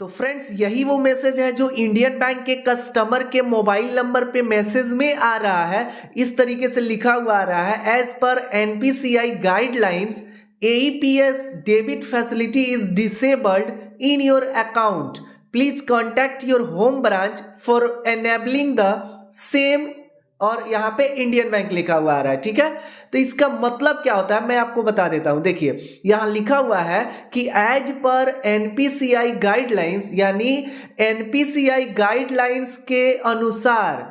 तो फ्रेंड्स यही वो मैसेज है जो इंडियन बैंक के कस्टमर के मोबाइल नंबर पे मैसेज में आ रहा है। इस तरीके से लिखा हुआ आ रहा है, as per NPCI guidelines AEPS debit facility is disabled in your account, please contact your home branch for enabling the same. और यहाँ पे इंडियन बैंक लिखा हुआ आ रहा है, ठीक है। तो इसका मतलब क्या होता है मैं आपको बता देता हूं। देखिए यहाँ लिखा हुआ है कि एज पर एनपीसीआई गाइडलाइंस, यानी एनपीसीआई गाइडलाइंस के अनुसार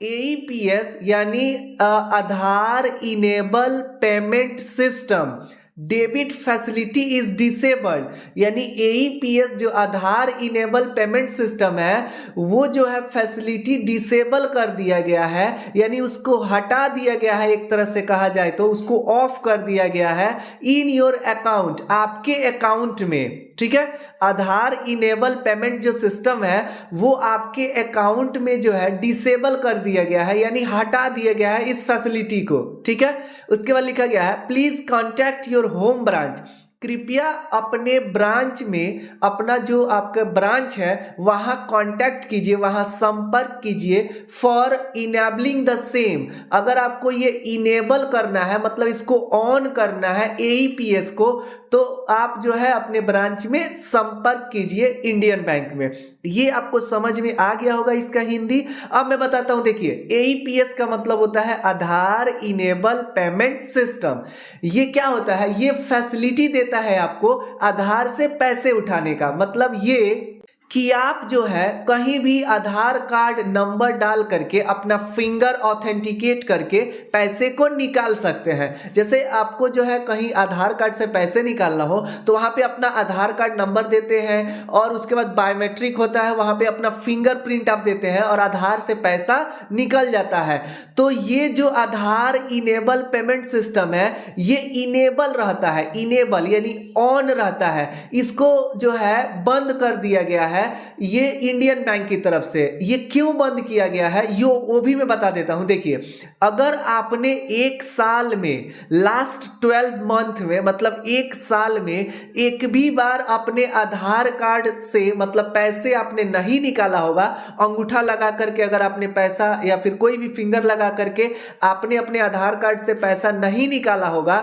एईपीएस यानी Aadhaar enable payment system debit facility is disabled, यानी एईपीएस जो आधार इनेबल पेमेंट सिस्टम है वो जो है फैसिलिटी डिसेबल कर दिया गया है, यानी उसको हटा दिया गया है। एक तरह से कहा जाए तो उसको ऑफ कर दिया गया है इन योर अकाउंट, आपके अकाउंट में, ठीक है। आधार इनेबल पेमेंट जो सिस्टम है वो आपके अकाउंट में जो है डिसेबल कर दिया गया है, यानी हटा दिया गया है इस फैसिलिटी को, ठीक है। उसके बाद लिखा गया है please contact your home branch, कृपया अपने ब्रांच में, अपना जो आपका ब्रांच है वहां कांटेक्ट कीजिए, वहां संपर्क कीजिए फॉर इनेबलिंग द सेम। अगर आपको ये इनेबल करना है, मतलब इसको ऑन करना है एईपीएस को, तो आप जो है अपने ब्रांच में संपर्क कीजिए इंडियन बैंक में। ये आपको समझ में आ गया होगा इसका हिंदी। अब मैं बताता हूं, देखिए एईपीएस का मतलब होता है आधार इनेबल पेमेंट सिस्टम। ये क्या होता है, ये फैसिलिटी देता है आपको आधार से पैसे उठाने का। मतलब ये कि आप जो है कहीं भी आधार कार्ड नंबर डाल करके अपना फिंगर ऑथेंटिकेट करके पैसे को निकाल सकते हैं। जैसे आपको जो है कहीं आधार कार्ड से पैसे निकालना हो तो वहां पे अपना आधार कार्ड नंबर देते हैं और उसके बाद बायोमेट्रिक होता है, वहां पे अपना फिंगरप्रिंट आप देते हैं और आधार से पैसा निकल जाता है। तो ये जो आधार इनेबल पेमेंट सिस्टम है ये इनेबल रहता है, इनेबल यानी ऑन रहता है। इसको जो है बंद कर दिया गया है ये इंडियन बैंक की तरफ से। ये क्यों बंद किया गया है यो वो भी मैं बता देता हूं। देखिए अगर आपने एक साल में, लास्ट 12 मंथ में, मतलब एक साल में एक भी बार अपने आधार कार्ड से मतलब पैसे आपने नहीं निकाला होगा, अंगूठा लगा करके अगर आपने पैसा या फिर कोई भी फिंगर लगा करके आपने अपने आधार कार्ड से पैसा नहीं निकाला होगा,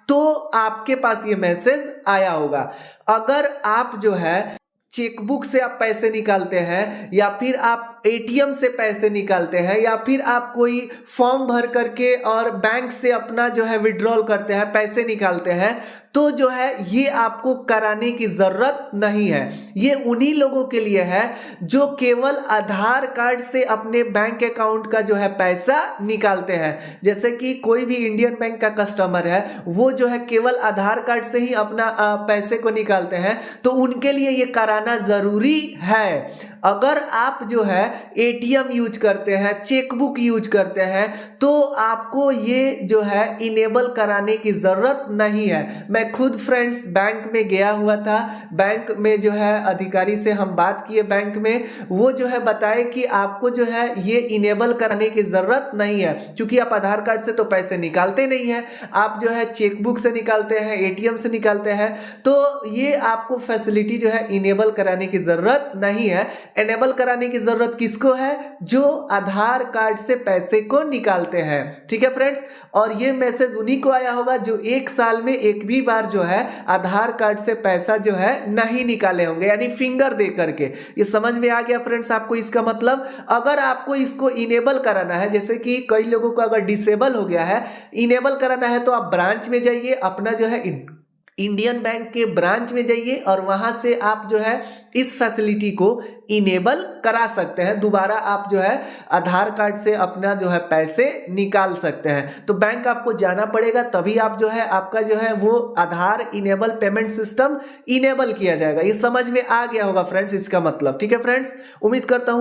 तो आपके पास ये मैसेज आया होगा। अगर आप जो है चेकबुक से आप पैसे निकालते हैं या फिर आप एटीएम से पैसे निकालते हैं या फिर आप कोई फॉर्म भर करके और बैंक से अपना जो है विड्रॉल करते हैं, पैसे निकालते हैं, तो जो है ये आपको कराने की जरूरत नहीं है। ये उन्हीं लोगों के लिए है जो केवल आधार कार्ड से अपने बैंक अकाउंट का जो है पैसा निकालते हैं। जैसे कि कोई भी इंडियन बैंक का कस्टमर है वो जो है केवल आधार कार्ड से ही अपना पैसे को निकालते हैं, तो उनके लिए ये कराना जरूरी है। अगर आप जो है एटीएम यूज करते हैं, चेकबुक यूज करते हैं, तो आपको ये जो है इनेबल कराने की जरूरत नहीं है। मैं खुद फ्रेंड्स बैंक में गया हुआ था, बैंक में जो है अधिकारी से हम बात किए बैंक में, वो जो है बताए कि आपको जो है ये इनेबल कराने की जरूरत नहीं है, क्योंकि आप आधार कार्ड से तो पैसे निकालते नहीं है, आप जो है चेकबुक से निकालते हैं, एटीएम से निकालते हैं, तो ये आपको फैसिलिटी जो है इनेबल कराने की जरूरत नहीं है। एनेबल कराने की जरूरत किसको है, जो आधार कार्ड से पैसे को निकालते हैं, ठीक है फ्रेंड्स। और ये मैसेज उन्हीं को आया होगा जो एक साल में एक भी बार जो है आधार कार्ड से पैसा जो है नहीं निकाले होंगे, यानी फिंगर दे करके। ये समझ में आ गया फ्रेंड्स आपको इसका मतलब। अगर आपको इसको इनेबल कराना है, जैसे कि कई लोगों को अगर डिसेबल हो गया है, इनेबल कराना है, तो आप ब्रांच में जाइए, अपना जो है इंडियन बैंक के ब्रांच में जाइए और वहां से आप जो है इस फैसिलिटी को इनेबल करा सकते हैं। दोबारा आप जो है आधार कार्ड से अपना जो है पैसे निकाल सकते हैं। तो बैंक आपको जाना पड़ेगा, तभी आप जो है आपका जो है वो आधार इनेबल पेमेंट सिस्टम इनेबल किया जाएगा। ये समझ में आ गया होगा फ्रेंड्स इसका मतलब, ठीक है फ्रेंड्स। उम्मीद करता हूं